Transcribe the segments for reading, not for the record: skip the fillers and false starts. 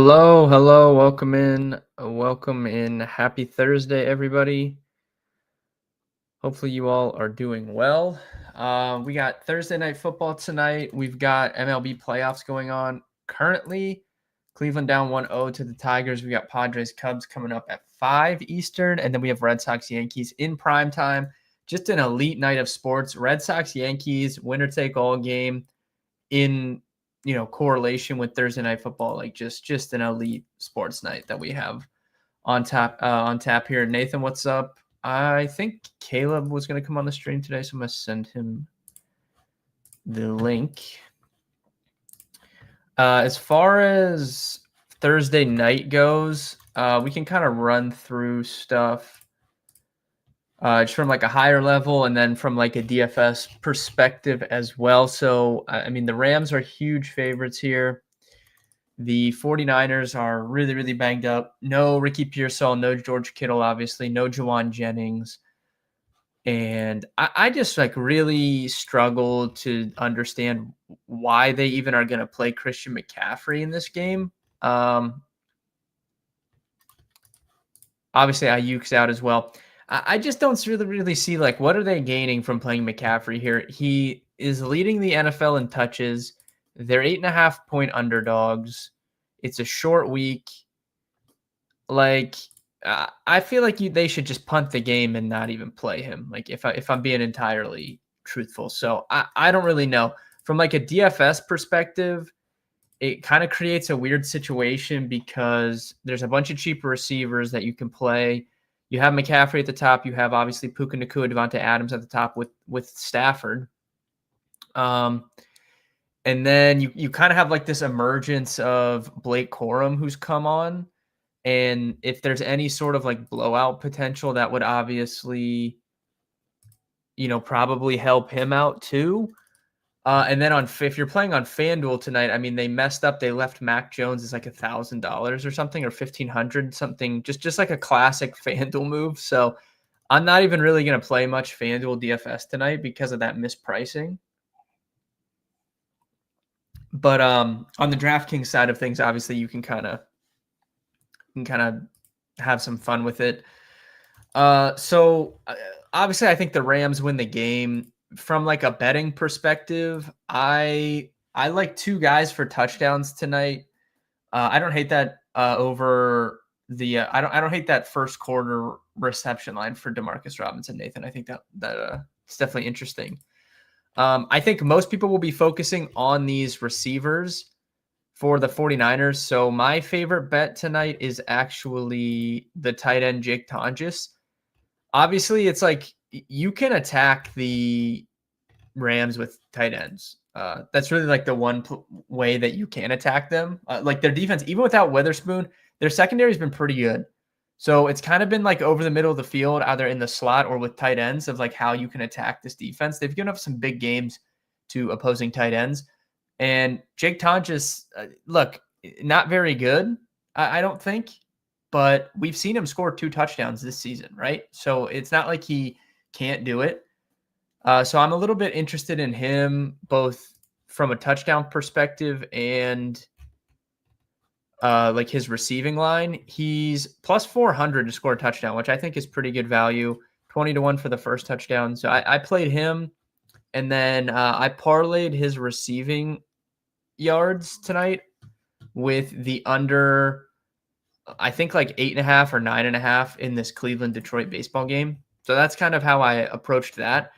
Hello, welcome in. Happy Thursday, everybody. Hopefully you all are doing well. We got Thursday night football tonight. We've got MLB playoffs going on. Currently, Cleveland down 1-0 to the Tigers. We got Padres Cubs coming up at 5 Eastern, and then we have Red Sox Yankees in prime time. Just an elite night of sports. Red Sox Yankees, winner take all game in correlation with Thursday night football, like just an elite sports night that we have on tap here. Nathan, what's up? I think Caleb was going to come on the stream today, so I'm going to send him the link. As far as Thursday night goes, we can kind of run through stuff just from like a higher level and then from like a DFS perspective as well. So, I mean, the Rams are huge favorites here. The 49ers are really, really banged up. No Ricky Pearsall, no George Kittle, obviously, no Juwan Jennings. And I just like really struggle to understand why they even are going to play Christian McCaffrey in this game. Obviously, Ayuk's out as well. I just don't really see like what are they gaining from playing McCaffrey here. He is leading the NFL in touches. They're 8.5-point underdogs. It's a short week. Like I feel like they should just punt the game and not even play him. Like if I'm being entirely truthful, so I don't really know from like a DFS perspective. It kind of creates a weird situation because there's a bunch of cheaper receivers that you can play. You have McCaffrey at the top. You have obviously Puka Nacua, Devontae Adams at the top with Stafford. And then you kind of have like this emergence of Blake Corum who's come on. And if there's any sort of like blowout potential, that would obviously, probably help him out too. And then if you're playing on FanDuel tonight, I mean, they messed up. They left Mac Jones as like $1,000 or something, or $1,500 something, just like a classic FanDuel move. So I'm not even really going to play much FanDuel DFS tonight because of that mispricing. But on the DraftKings side of things, obviously you can kind of have some fun with it. So obviously I think the Rams win the game. From like a betting perspective, I like two guys for touchdowns tonight. I don't hate that over the I don't hate that first quarter reception line for Demarcus Robinson, Nathan. I think that it's definitely interesting. I think most people will be focusing on these receivers for the 49ers. So my favorite bet tonight is actually the tight end Jake Tonges. Obviously, it's like you can attack the Rams with tight ends. That's really like the one way that you can attack them. Like their defense, even without Witherspoon, their secondary has been pretty good. So it's kind of been like over the middle of the field, either in the slot or with tight ends, of like how you can attack this defense. They've given up some big games to opposing tight ends. And Jake Tonjes, look, not very good, I don't think. But we've seen him score 2 touchdowns this season, right? So it's not like he can't do it. So I'm a little bit interested in him, both from a touchdown perspective and like his receiving line. He's plus 400 to score a touchdown, which I think is pretty good value. 20-1 for the first touchdown. So I played him, and then I parlayed his receiving yards tonight with the under, I think like 8.5 or 9.5 in this Cleveland-Detroit baseball game. So that's kind of how I approached that.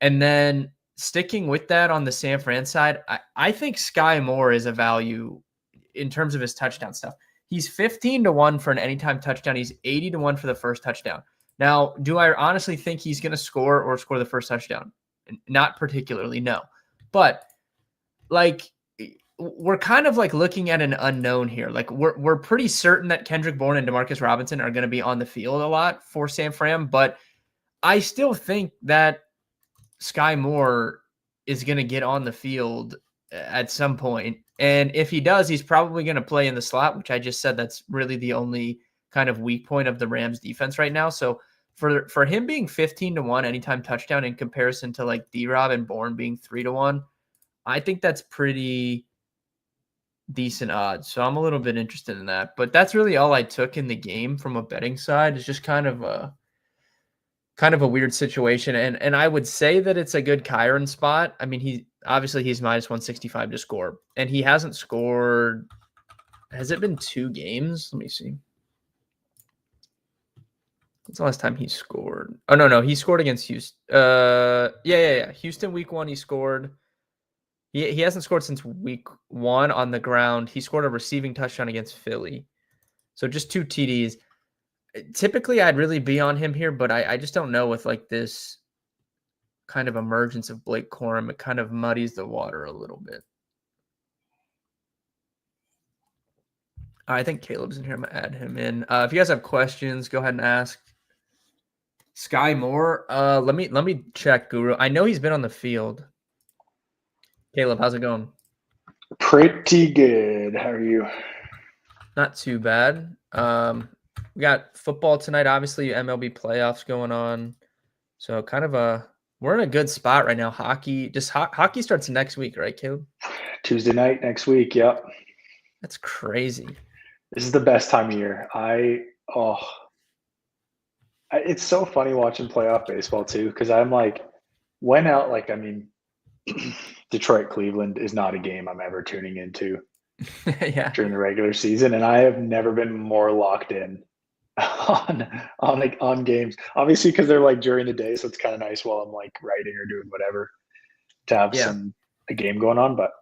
And then sticking with that on the San Fran side, I think Sky Moore is a value in terms of his touchdown stuff. He's 15-1 for an anytime touchdown. He's 80-1 for the first touchdown. Now, do I honestly think he's going to score the first touchdown? Not particularly, no. But like, we're kind of like looking at an unknown here. Like we're pretty certain that Kendrick Bourne and Demarcus Robinson are going to be on the field a lot for San Fran, but I still think that Sky Moore is going to get on the field at some point. And if he does, he's probably going to play in the slot, which I just said that's really the only kind of weak point of the Rams defense right now. So for him being 15-1 anytime touchdown in comparison to like D-Rob and Bourne being 3-1, I think that's pretty decent odds. So I'm a little bit interested in that. But that's really all I took in the game from a betting side. Is just kind of a weird situation. And I would say that it's a good Kyron spot. I mean, he's minus 165 to score. And he hasn't scored. Has it been 2 games? Let me see. When's the last time he scored? Oh no, he scored against Houston. Yeah. Houston week 1 he scored. He hasn't scored since week 1 on the ground. He scored a receiving touchdown against Philly. So just 2 TDs. Typically I'd really be on him here, but I just don't know with like this kind of emergence of Blake Corum. It kind of muddies the water a little bit. I think Caleb's in here. I'm gonna add him in. If you guys have questions, go ahead and ask. Sky Moore. Let me check, Guru. I know he's been on the field. Caleb, how's it going? Pretty good. How are you? Not too bad. We got football tonight. Obviously, MLB playoffs going on. So we're in a good spot right now. Hockey hockey starts next week, right, Caleb? Tuesday night next week. Yep. That's crazy. This is the best time of year. It's so funny watching playoff baseball too, because I'm like, Detroit Cleveland is not a game I'm ever tuning into Yeah. during the regular season, and I have never been more locked in on games. Obviously, because they're like during the day, so it's kind of nice while I'm like writing or doing whatever to have a game going on. But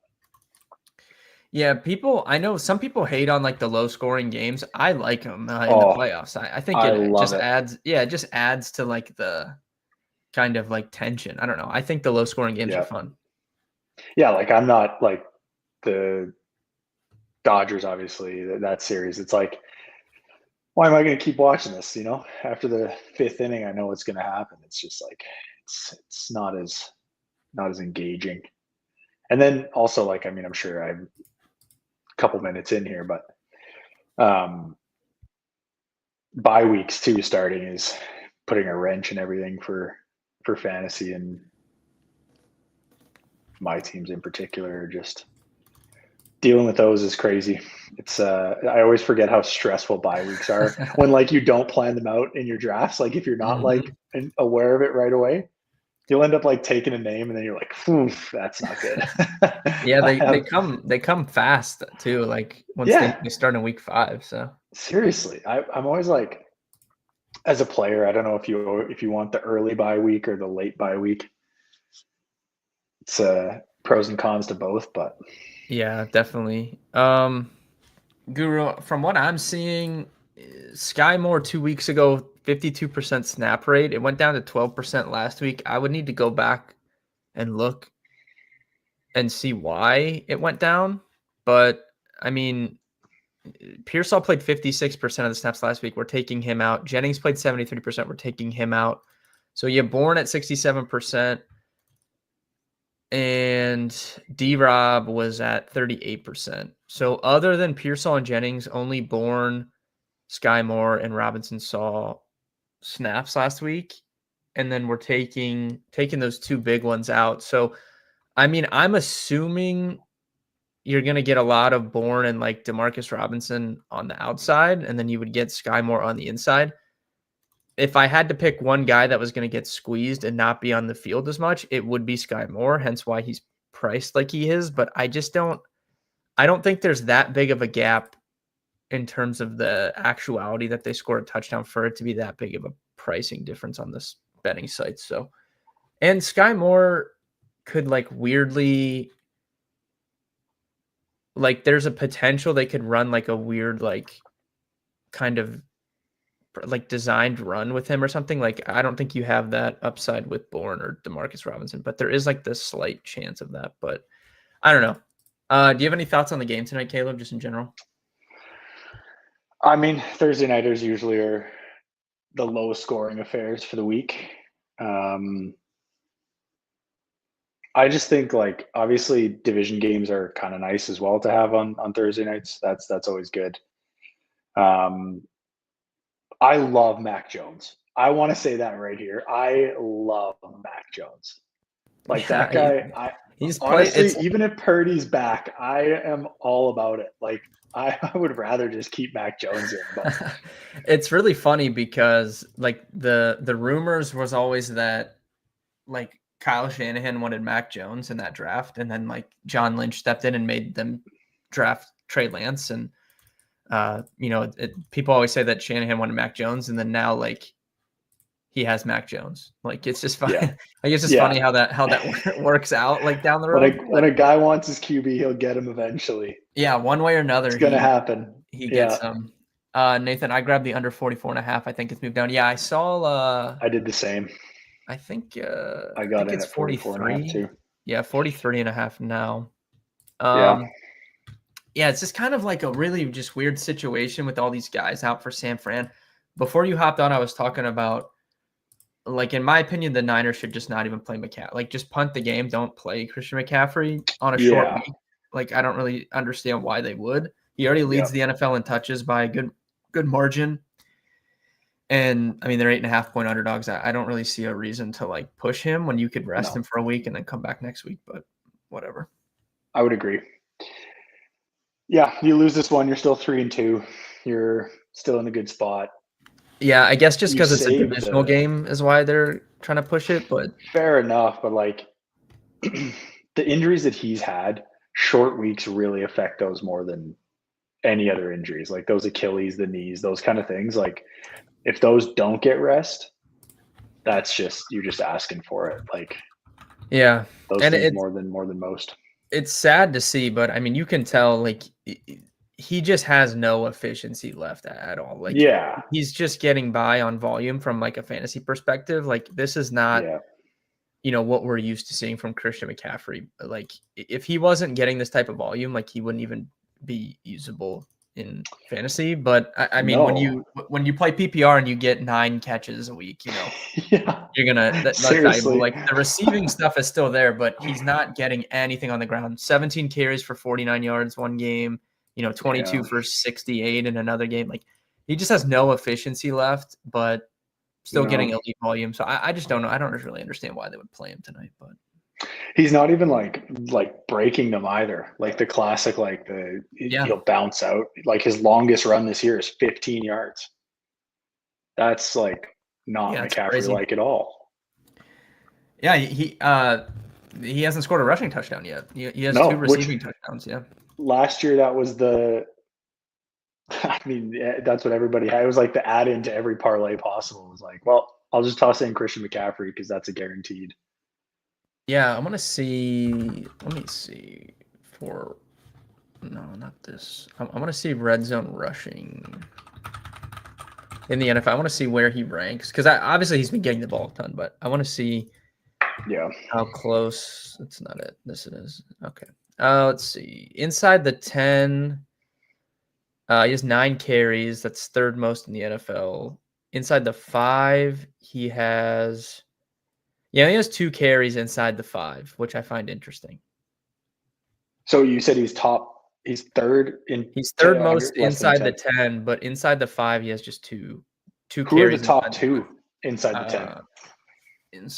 yeah, I know some people hate on like the low scoring games. I like them in the playoffs. I think it just adds to like the kind of like tension. I don't know. I think the low scoring games are fun. Yeah, like I'm not like the Dodgers, obviously, that series. It's like, why am I going to keep watching this? After the 5th inning, I know what's going to happen. It's just like it's not as engaging. And then also, like, I mean, I'm sure I'm a couple minutes in here, but bye weeks too starting is putting a wrench in everything for fantasy, and my teams in particular are just dealing with those is crazy. It's I always forget how stressful bye weeks are when like you don't plan them out in your drafts. Like if you're not like aware of it right away, you'll end up like taking a name and then you're like, oof, that's not good. Yeah, they come fast too. Like once they start in week 5. So seriously, I'm always like, as a player, I don't know if you want the early bye week or the late bye week. It's pros and cons to both, but yeah, definitely. Guru, from what I'm seeing, Sky Moore 2 weeks ago, 52% snap rate. It went down to 12% last week. I would need to go back and look and see why it went down. But I mean, Pearsall played 56% of the snaps last week. We're taking him out. Jennings played 73%. We're taking him out. So you have Bourne at 67%. And D-Rob was at 38%. So other than Pearsall and Jennings, only Bourne, Sky Moore, and Robinson saw snaps last week. And then we're taking those 2 big ones out. So, I mean, I'm assuming you're going to get a lot of Bourne and like Demarcus Robinson on the outside, and then you would get Sky Moore on the inside. If I had to pick one guy that was going to get squeezed and not be on the field as much, it would be Sky Moore, hence why he's priced like he is. But I don't think there's that big of a gap in terms of the actuality that they scored a touchdown for it to be that big of a pricing difference on this betting site. So, and Sky Moore could like weirdly, like there's a potential they could run like a weird, like kind of like designed run with him or something. Like I don't think you have that upside with Bourne or Demarcus Robinson, but there is like this slight chance of that. But I don't know. Do you have any thoughts on the game tonight, Caleb, just in general? I mean, Thursday nighters usually are the lowest scoring affairs for the week. I just think like obviously division games are kind of nice as well to have on Thursday nights. That's always good. I love Mac Jones. I want to say that right here. I love Mac Jones. Like that guy. Honestly, even if Purdy's back, I am all about it. Like I would rather just keep Mac Jones in, but It's really funny because like the rumors was always that like Kyle Shanahan wanted Mac Jones in that draft, and then like John Lynch stepped in and made them draft Trey Lance, and people always say that Shanahan wanted Mac Jones, and then now like he has Mac Jones. Like it's just funny. yeah. Like it's just funny how that works out like down the road. When a guy wants his QB, he'll get him eventually. Yeah, one way or another, It's gonna happen. He gets them. Nathan, I grabbed the under 44.5. I think it's moved down. Yeah, I saw. I did the same. I think I got think in it's at 44.5 too. Yeah, 43.5 now. Yeah, it's just kind of like a really just weird situation with all these guys out for San Fran. Before you hopped on, I was talking about, like, in my opinion, the Niners should just not even play McCaffrey. Like, just punt the game. Don't play Christian McCaffrey on a short week. Like, I don't really understand why they would. He already leads the NFL in touches by a good margin. And, I mean, they're 8.5-point underdogs. I don't really see a reason to, like, push him when you could rest him for a week and then come back next week. But whatever. I would agree. Yeah, you lose this one, you're still 3-2. You're still in a good spot. Yeah, I guess just because it's a divisional game is why they're trying to push it. But fair enough. But like the injuries that he's had, short weeks really affect those more than any other injuries. Like those Achilles, the knees, those kind of things. Like if those don't get rest, that's just you're just asking for it. Like yeah, those and things more than most. It's sad to see, but I mean, you can tell like he just has no efficiency left at all. Like, he's just getting by on volume from like a fantasy perspective. Like, this is not, what we're used to seeing from Christian McCaffrey. Like, if he wasn't getting this type of volume, like he wouldn't even be usable in fantasy. But I mean, when you play PPR and you get 9 catches a week, you're gonna that's valuable. Like the receiving stuff is still there, but he's not getting anything on the ground. 17 carries for 49 yards one game, 22 for 68 in another game. Like he just has no efficiency left, but still getting elite volume. So I just don't know. I don't really understand why they would play him tonight, but he's not even like breaking them either. Like the classic, like he'll bounce out. Like his longest run this year is 15 yards. That's like not McCaffrey like at all. Yeah, he hasn't scored a rushing touchdown yet. He has 2 receiving touchdowns. Yeah. Last year, that was I mean, that's what everybody had. It was like the add-in to every parlay possible. It was like, well, I'll just toss in Christian McCaffrey because that's a guaranteed. Yeah, I'm gonna see. Let me see for. No, not this. I'm gonna see red zone rushing in the NFL. I want to see where he ranks because obviously he's been getting the ball a ton, but I want to see. How close? That's not it. This it is. Okay. Let's see. Inside the 10, he has 9 carries. That's third most in the NFL. Inside the 5, he has 2 carries inside the 5, which I find interesting. So you said he's third in. He's third most inside the 10, but inside the 5, he has just 2 carries. Who are the top 2 inside the 10?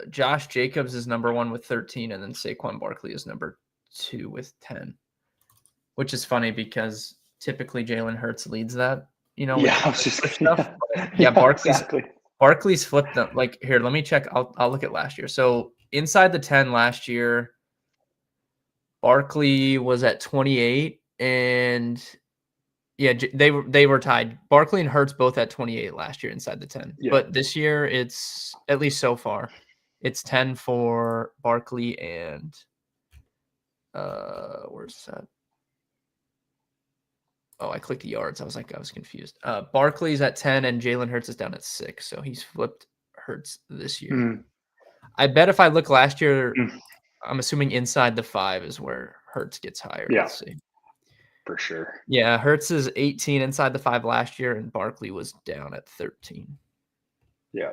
Josh Jacobs is number 1 with 13, and then Saquon Barkley is number 2 with 10, which is funny because typically Jalen Hurts leads that. I was just stuff. Barkley's flipped them. Like here, let me check. I'll look at last year. So inside the 10 last year, Barkley was at 28, and they were tied. Barkley and Hurts both at 28 last year inside the 10. Yeah. But this year, it's at least so far, it's 10 for Barkley and where's that? Oh, I clicked the yards. I was confused. Barkley's at 10 and Jalen Hurts is down at 6. So he's flipped Hurts this year. I bet if I look last year, I'm assuming inside the 5 is where Hurts gets higher. Yeah. Let's see. For sure. Yeah, Hurts is 18 inside the 5 last year, and Barkley was down at 13. Yeah,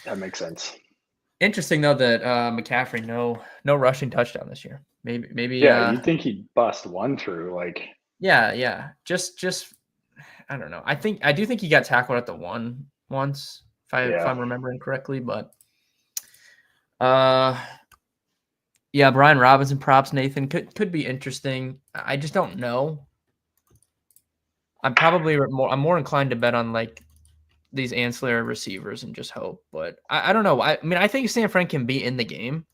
that makes sense. Interesting though that McCaffrey no rushing touchdown this year. Maybe. Yeah, you'd think he'd bust one through. Like. Yeah. Just I don't know. I do think he got tackled at the 1 once, if I'm remembering correctly, but Yeah, Brian Robinson props, Nathan, could be interesting. I just don't know. I'm more inclined to bet on like these ancillary receivers and just hope. But I don't know. I mean, I think San Fran can be in the game.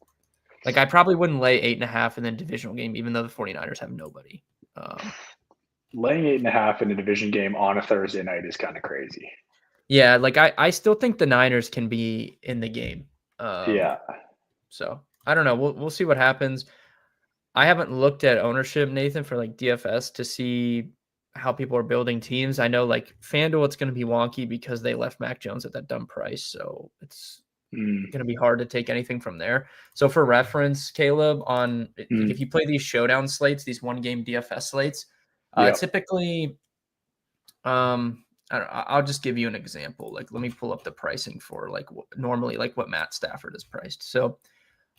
Like, I probably wouldn't lay 8.5 in the divisional game, even though the 49ers have nobody. Laying 8.5 in a division game on a Thursday night is kind of crazy. Yeah, like I still think the Niners can be in the game. Yeah. So I don't know. We'll see what happens. I haven't looked at ownership, Nathan, for like DFS to see how people are building teams. I know like FanDuel, it's going to be wonky because they left Mac Jones at that dumb price. So it's going to be hard to take anything from there. So for reference, Caleb, if you play these showdown slates, these 1-game DFS slates, typically, I'll just give you an example. Like, let me pull up the pricing for like normally like what Matt Stafford is priced. So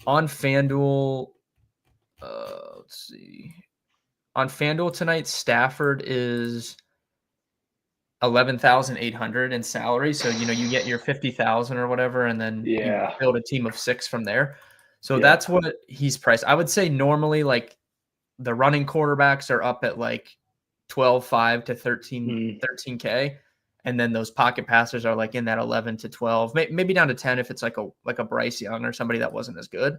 on FanDuel, let's see. On FanDuel tonight, Stafford is 11,800 in salary. So, you get your 50,000 or whatever, and then you build a team of 6 from there. So that's what he's priced. I would say normally like the running quarterbacks are up at like 12.5 to 13K. And then those pocket passers are like in that 11 to 12, maybe down to 10 if it's like a Bryce Young or somebody that wasn't as good.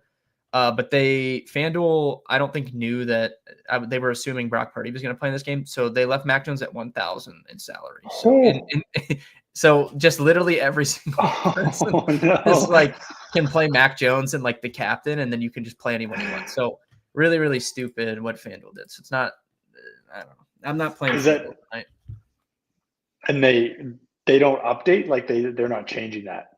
But FanDuel, I don't think knew that they were assuming Brock Purdy was going to play in this game, so they left Mac Jones at 1,000 in salary. So, so just literally every single person is like can play Mac Jones and like the captain, and then you can just play anyone you want. So really, really stupid what FanDuel did. So it's not. I don't know. I'm not playing FanDuel tonight. And they don't update, like they're not changing that.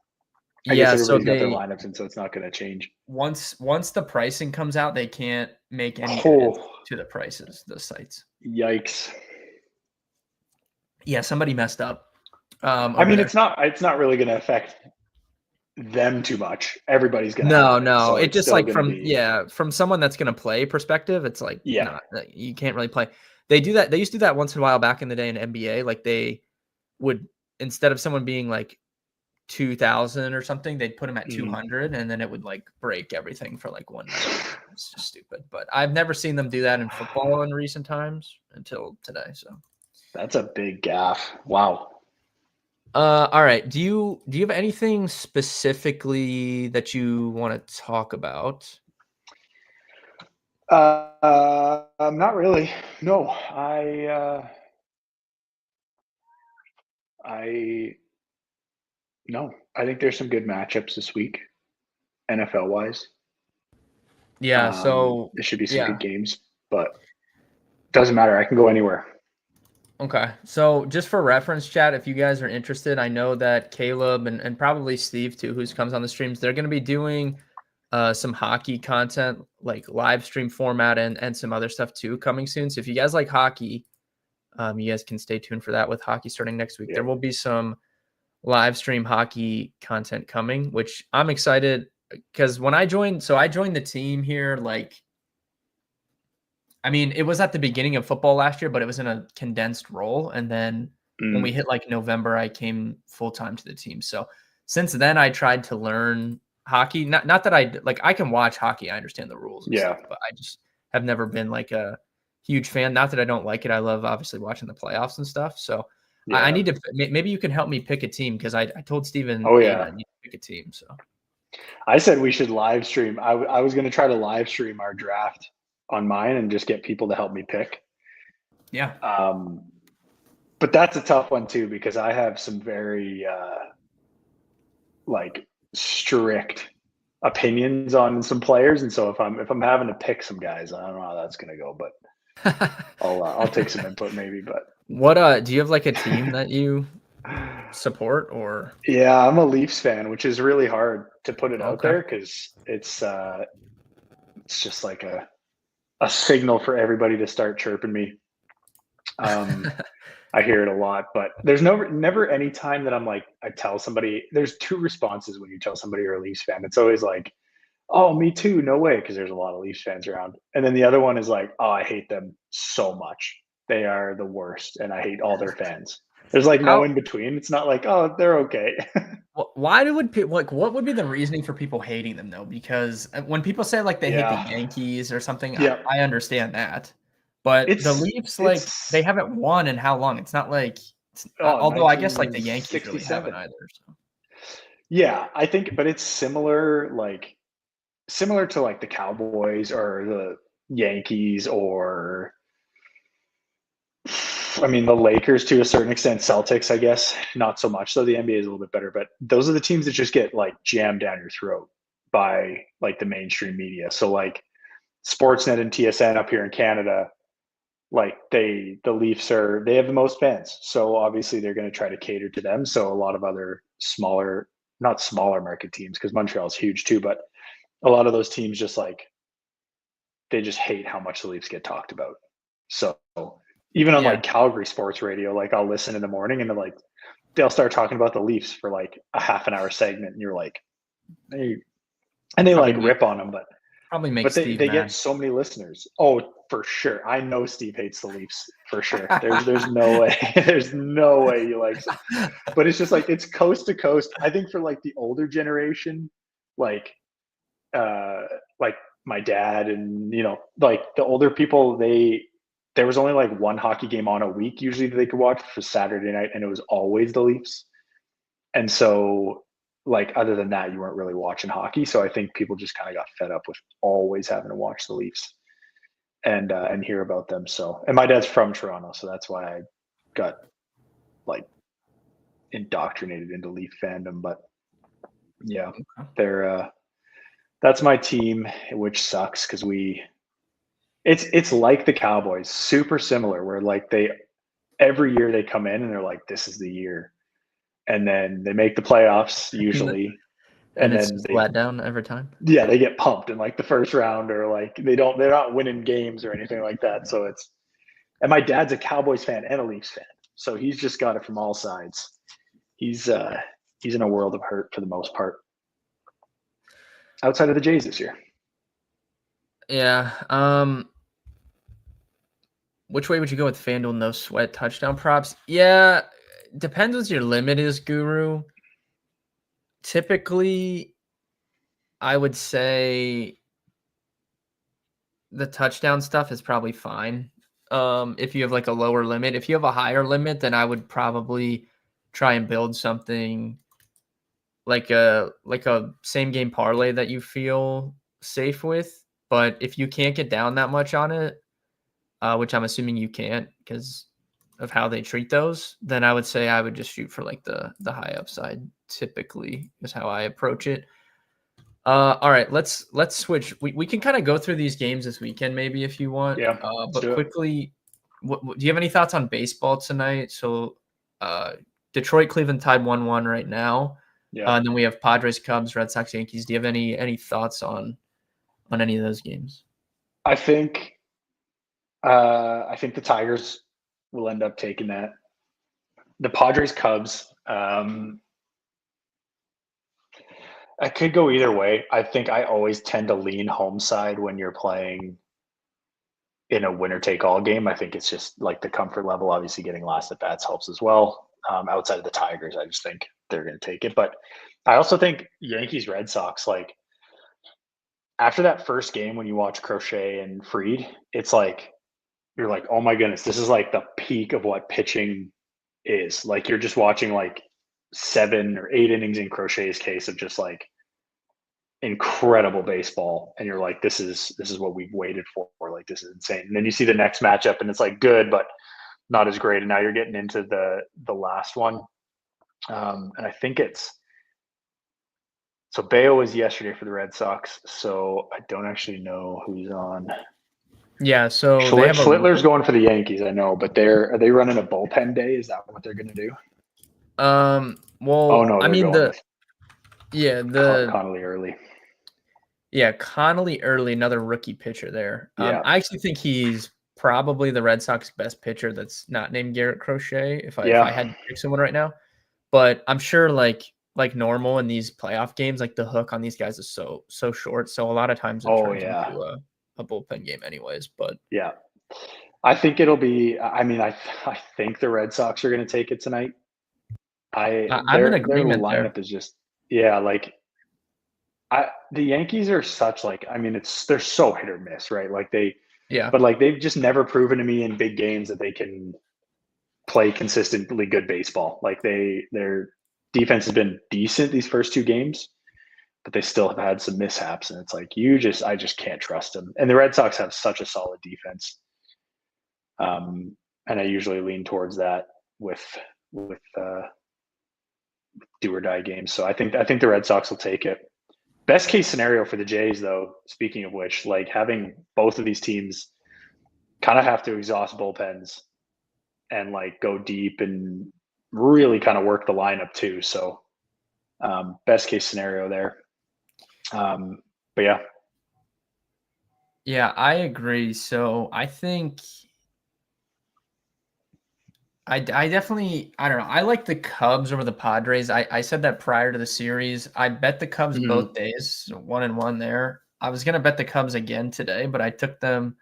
I guess everybody's got their lineups, and so it's not going to change. Once the pricing comes out, they can't make any edits to the prices, the sites. Yikes! Yeah, somebody messed up. I mean, it's not really going to affect them too much. Everybody's going to no. So it just like from someone that's going to play perspective, it's like not you can't really play. They do that. They used to do that once in a while back in the day in NBA. Like they would, instead of someone being like 2,000 or something, they'd put them at 200, and then it would like break everything for like one night. It's just stupid. But I've never seen them do that in football in recent times until today. So that's a big gaffe. Wow. All right. Do you have anything specifically that you want to talk about? Not really. No, I think there's some good matchups this week, NFL wise. Yeah. So there should be some good games, but doesn't matter. I can go anywhere. Okay. So just for reference, chat, if you guys are interested, I know that Caleb and probably Steve too, who comes on the streams, they're going to be doing some hockey content, like live stream format and some other stuff too coming soon. So if you guys like hockey, you guys can stay tuned for that with hockey starting next week. There will be some live stream hockey content coming, which I'm excited because when I joined the team here, like, I mean, it was at the beginning of football last year, but it was in a condensed role. And then when we hit like November, I came full time to the team. So since then, I tried to learn hockey. Not that I can watch hockey. I understand the rules and stuff, but I just have never been like a huge fan. Not that I don't like it. I love obviously watching the playoffs and stuff. So I need to, maybe you can help me pick a team, because I told Steven, I need to pick a team. So I said we should live stream. I was going to try to live stream our draft on mine and just get people to help me pick. Yeah. But that's a tough one too, because I have some very like strict opinions on some players, and so if I'm having to pick some guys, I don't know how that's going to go, but I'll take some input maybe. But what do you have like a team that you support? Or yeah, I'm a Leafs fan, which is really hard to put it out there because it's just like a signal for everybody to start chirping me. I hear it a lot, but there's never any time that I'm like, I tell somebody. There's two responses when you tell somebody you're a Leafs fan. It's always like, oh, me too, no way, because there's a lot of Leafs fans around. And then the other one is like, oh, I hate them so much. They are the worst, and I hate all their fans. There's like no in between. It's not like, oh, they're okay. Why would people like? What would be the reasoning for people hating them though? Because when people say like they hate the Yeah. Yankees or something, Yeah. I understand that. But the Leafs, like they It's haven't won in how long? It's not like, oh, although I guess like the Yankees really haven't 1967. either. So. Yeah, I think, but it's similar, like similar to like the Cowboys or the Yankees or I mean the Lakers to a certain extent, Celtics, I guess. Not so much though. The NBA is a little bit better, but those are the teams that just get like jammed down your throat by like the mainstream media. So like Sportsnet and TSN up here in Canada, like the Leafs they have the most fans. So obviously they're going to try to cater to them. So a lot of other smaller, not smaller market teams, because Montreal's huge too, but a lot of those teams just like they just hate how much the Leafs get talked about. So even on Yeah, like Calgary sports radio, like I'll listen in the morning and they'll start talking about the Leafs for like a half an hour segment, and you're like, hey, and they probably like make rip on them, probably make but Steve they get mad. so many listeners. Oh, for sure. I know Steve hates the Leafs for sure. There's no way. There's no way he likes them. But it's just like it's coast to coast. I think for like the older generation, like uh like my dad and like the older people, there was only like one hockey game on a week usually that they could watch for Saturday night, and it was always the Leafs. And so like other than that, you weren't really watching hockey. So I think people just kind of got fed up with always having to watch the Leafs and hear about them. So, and my dad's from Toronto, so that's why I got like indoctrinated into Leaf fandom. But yeah, they're that's my team, which sucks because it's like the Cowboys, super similar, where like they every year they come in and they're like, this is the year, and then they make the playoffs and usually, and it's then just let down every time. they get pumped in like the first round, or like they're not winning games or anything like that. So it's and my dad's a Cowboys fan and a Leafs fan, so he's just got it from all sides. He's uh he's in a world of hurt for the most part, outside of the Jays this year. Yeah. Which way would you go with FanDuel no sweat touchdown props? Yeah, depends what your limit is, Guru. Typically, I would say the touchdown stuff is probably fine. If you have like a lower limit, if you have a higher limit, then I would probably try and build something like a same game parlay that you feel safe with. But if you can't get down that much on it, which I'm assuming you can't because of how they treat those, then I would say I would just shoot for like the high upside. Typically, is how I approach it. All right, let's switch. We can kind of go through these games this weekend, maybe if you want. Yeah, let's But do it. quickly, do you have any thoughts on baseball tonight? So, Detroit, Cleveland tied 1-1 right now, Yeah, and then we have Padres, Cubs, Red Sox, Yankees. Do you have any thoughts on any of those games? I think I think the Tigers will end up taking that. The Padres Cubs. I could go either way. I think I always tend to lean home side when you're playing in a winner take all game. I think it's just like the comfort level. Obviously, getting last at bats helps as well. Outside of the Tigers, I just think they're going to take it. But I also think Yankees Red Sox, like after that first game when you watch Crochet and Freed, it's like you're like, oh my goodness, this is like the peak of what pitching is. Like you're just watching like 7 or 8 innings in Crochet's case of just like incredible baseball, and you're like, this is what we've waited for. Like this is insane. And then you see the next matchup and it's like good but not as great, and now you're getting into the last one. And I think it's so Bayo was yesterday for the Red Sox, so I don't actually know who's on. Yeah, so they have a Schlittler's going for the Yankees, I know, but are they running a bullpen day? Is that what they're going to do? Oh well, no, I they're mean going with the Connolly early. yeah, Connolly early, another rookie pitcher there. Yeah, I actually think he's probably the Red Sox best pitcher that's not named Garrett Crochet if I yeah. had to pick someone right now. But I'm sure like normal in these playoff games, like the hook on these guys is so short. So a lot of times it Oh turns yeah, into a bullpen game anyways. But yeah. I think it'll be. I mean, I think the Red Sox are going to take it tonight. I'm in Their agreement there. lineup is just Yeah, like the Yankees are such like I mean they're so hit or miss, right? Yeah. But like they've just never proven to me in big games that they can play consistently good baseball. Like their defense has been decent these first two games, but they still have had some mishaps, and it's like I just can't trust them. And the Red Sox have such a solid defense, and I usually lean towards that with with do or die games. So I think the Red Sox will take it. Best case scenario for the Jays, though. Speaking of which, like having both of these teams kind of have to exhaust bullpens and like go deep and really kind of work the lineup too. So best case scenario there. But yeah, Yeah, I agree. So I think I definitely I don't know. I like the Cubs over the Padres. I said that prior to the series. I bet the Cubs both mm-hmm. days, so 1-1 there. I was gonna bet the Cubs again today, but I took them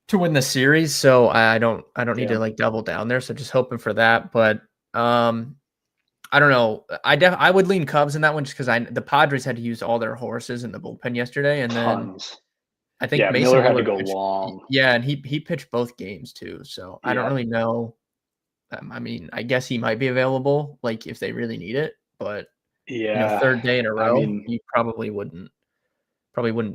to win the series, so I don't need Yeah, to like double down there. So just hoping for that. But I don't know. I would lean Cubs in that one just because the Padres had to use all their horses in the bullpen yesterday, and then tons. I think Yeah, Mason Miller had to Miller go pitched. long. Yeah, and he pitched both games too. So I don't Yeah, really know. I mean, I guess he might be available, like if they really need it, but yeah. third day in a I row, mean, he probably wouldn't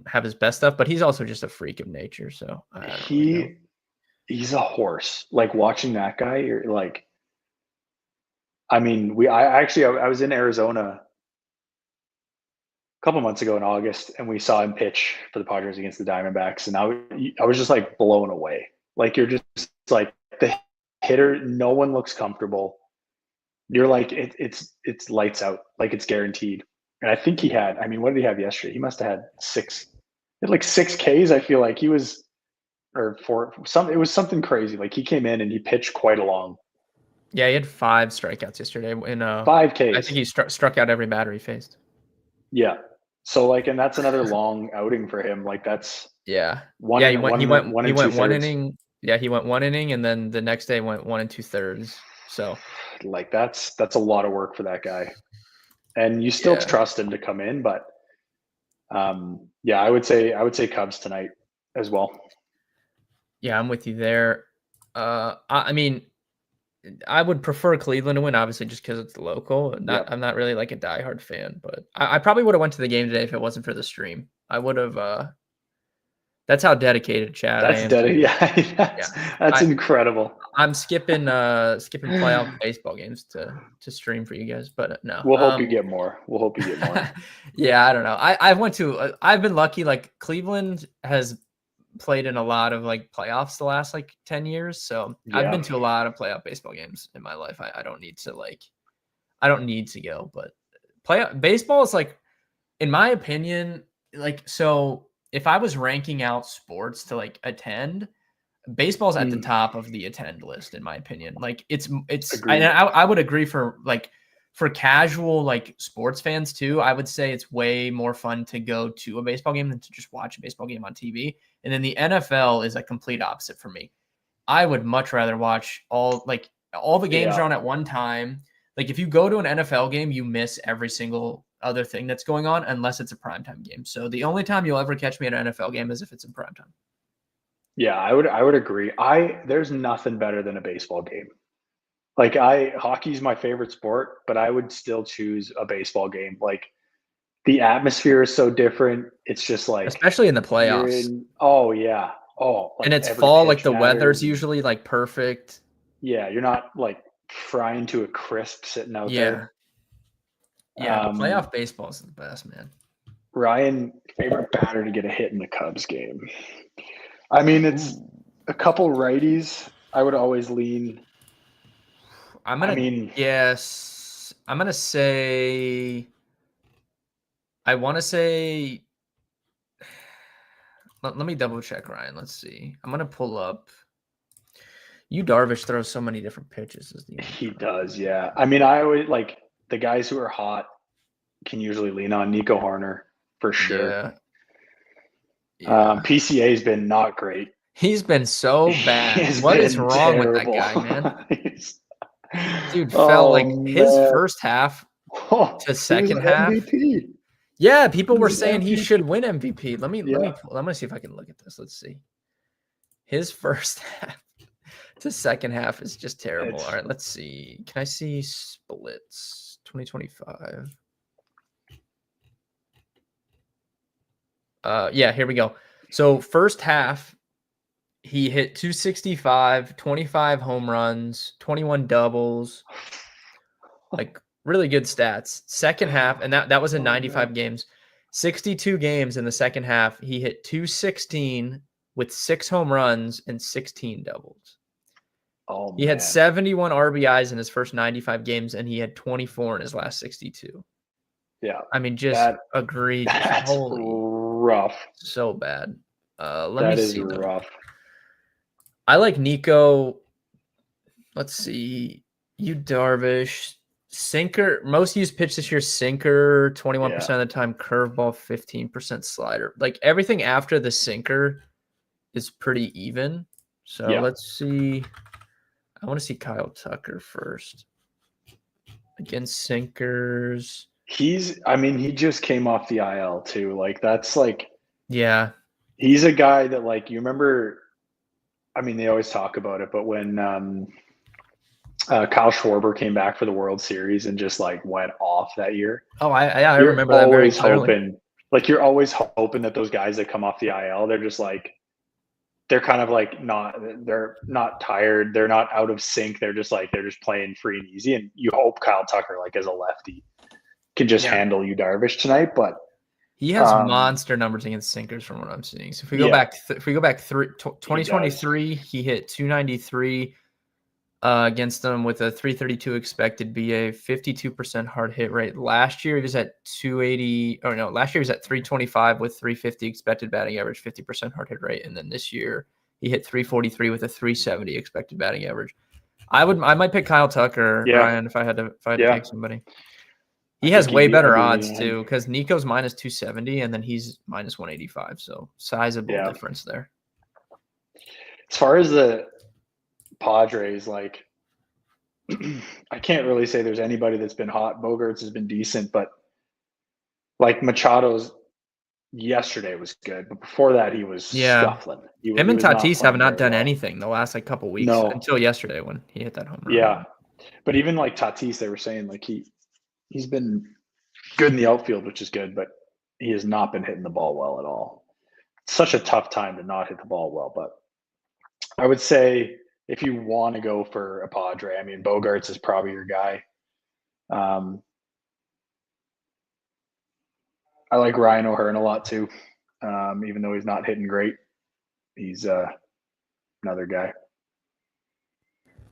have his best stuff. But he's also just a freak of nature, so I don't really know. he's a horse. Like watching that guy, you're like, I mean, I was in Arizona a couple months ago in August, and we saw him pitch for the Padres against the Diamondbacks, and I was just like blown away. Like you're just like the hitter, no one looks comfortable. You're like it's lights out, like it's guaranteed. And I think he had. I mean, what did he have yesterday? He must have had six. He had like 6 Ks. I feel like he was or four. Some it was something crazy. Like he came in and he pitched quite a long Yeah, he had 5 strikeouts yesterday, and five I think Ks. he struck out every batter he faced. Yeah. So like, and that's another long outing for him. Like that's Yeah, one yeah, and one he and two went one thirds. inning. Yeah, he went 1 inning, and then the next day went 1 2/3. So Like that's a lot of work for that guy. And you still yeah, trust him to come in, but yeah, I would say Cubs tonight as well. yeah, I'm with you there. I mean, I would prefer Cleveland to win, obviously, just because it's local. Yep. I'm not really like a diehard fan, but I probably would have went to the game today if it wasn't for the stream. I would have. That's how dedicated, Chad, I That's am dead. to. Yeah, Yeah, that's I incredible. I'm skipping playoff baseball games to stream for you guys, but no. We'll hope you get more. We'll hope you get more. Yeah, I don't know. I went to. I've been lucky. Like Cleveland has played in a lot of like playoffs the last like 10 years. So I've Yeah. been to a lot of playoff baseball games in my life. I don't need to like I don't need to go, but baseball is like, in my opinion, like so if I was ranking out sports to like attend, baseball's at the Mm, top of the attend list in my opinion. Like agreed. I would agree for casual like sports fans too. I would say it's way more fun to go to a baseball game than to just watch a baseball game on TV. And then the NFL is a complete opposite for me. I would much rather watch all the games Yeah. are on at one time. Like if you go to an NFL game, you miss every single other thing that's going on unless it's a primetime game. So the only time you'll ever catch me at an NFL game is if it's in primetime. Yeah, I would agree. There's nothing better than a baseball game. Like hockey's my favorite sport, but I would still choose a baseball game. Like the atmosphere is so different. It's just like Especially in the you're playoffs. in oh yeah. Oh, And like it's every fall, like pitch the weather's matters and usually like perfect. yeah, you're not like frying to a crisp sitting out Yeah. there. Yeah. Um Playoff baseball is the best, man. Ryan, favorite batter to get a hit in the Cubs game. I mean, it's Ooh. a couple righties. I would always lean. I'm I gonna mean, guess. I'm gonna say. I want to say. Let me double check, Ryan. Let's see. I'm gonna pull up. You Darvish throws so many different pitches. Is the only he problem. does, yeah. I mean, I always like the guys who are hot can usually lean on Nico Horner for sure. Yeah. Yeah. PCA's been not great. He's been so He bad. has What is been wrong with that terrible. guy, man? Dude felt Oh like his man. first half. Oh, to he was second an half. MVP. Yeah, people He were was an saying he MVP. should win MVP. Let me Yeah. I'm gonna see if I can look at this. Let's see. His first half to second half is just terrible. All It's right, let's see. Can I see splits 2025? Yeah, here we go. So first half, he hit 265, 25 home runs, 21 doubles, like really good stats. Second half, and that was in oh 95 man. games. 62 games in the second half, he hit 216 with 6 home runs and 16 doubles. Oh He had man. 71 RBIs in his first 95 games, and he had 24 in his last 62. Yeah. I mean, just That egregious. that's Holy, rough. so bad. Let me That is see though. rough. I like Nico. Let's see. You Darvish. Sinker. Most used pitch this year, sinker, 21% Yeah. of the time, curveball, 15% slider. Like everything after the sinker is pretty even. So Yeah. let's see. I want to see Kyle Tucker first. Against sinkers. I mean, he just came off the IL too. Like that's like Yeah. he's a guy that like you remember. I mean, they always talk about it, but when Kyle Schwarber came back for the World Series and just like went off that year, Oh, I you're remember that very always clearly. hoping, you're always hoping that those guys that come off the IL, they're just like they're kind of like they're not tired, they're not out of sync, they're just playing free and easy, and you hope Kyle Tucker, like as a lefty, can just Yeah. handle you Darvish tonight, but He has monster numbers against sinkers from what I'm seeing. So if we go yeah, back, if we go back 2023, does. he hit 293 against them with a 332 expected BA, 52% hard hit rate. Last year he was at 280. Or no, last year he was at 325 with 350 expected batting average, 50% hard hit rate, and then this year he hit 343 with a 370 expected batting average. I might pick Kyle Tucker, Yeah, Ryan, if I had to yeah. pick somebody. I He has think way better I'd be odds leaning him. too, because Nico's minus 270 and then he's minus 185. So sizable Yeah. difference there. As far as the Padres, like I can't really say there's anybody that's been hot. Bogarts has been decent, but like Machado's yesterday was good, but before that he was Yeah. scuffling. Him He and was not Tatis have playing not very done well. anything the last like couple weeks No. until yesterday when he hit that home run. Yeah. But even like Tatis, they were saying like he's been good in the outfield, which is good, but he has not been hitting the ball well at all. It's such a tough time to not hit the ball well, but I would say if you want to go for a Padre, I mean Bogarts is probably your guy. I like Ryan O'Hearn a lot too, even though he's not hitting great. He's another guy.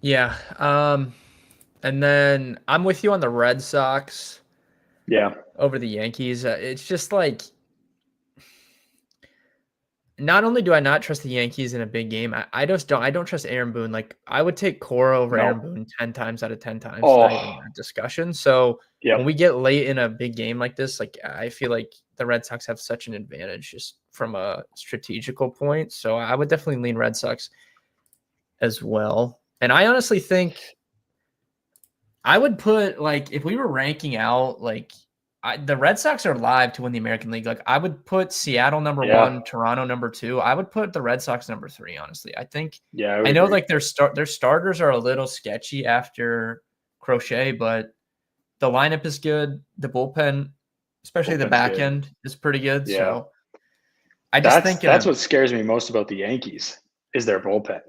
Yeah. And then I'm with you on the Red Sox. Yeah. Over the Yankees. It's just like not only do I not trust the Yankees in a big game, I just don't trust Aaron Boone. Like I would take Cora over Aaron No. Boone 10 times out of 10 times. Not even Oh. a discussion. So Yep. when we get late in a big game like this, like I feel like the Red Sox have such an advantage just from a strategical point. So I would definitely lean Red Sox as well. And I honestly think I would put like if we were ranking out like the Red Sox are live to win the American League. Like I would put Seattle number Yeah. 1, Toronto number 2. I would put the Red Sox number 3. Honestly, I think. Yeah. I know agree. like their starters are a little sketchy after Crochet, but the lineup is good. The bullpen, especially the Bullpen's back good. end, is pretty good. Yeah. So I just think that's what scares me most about the Yankees is their bullpen.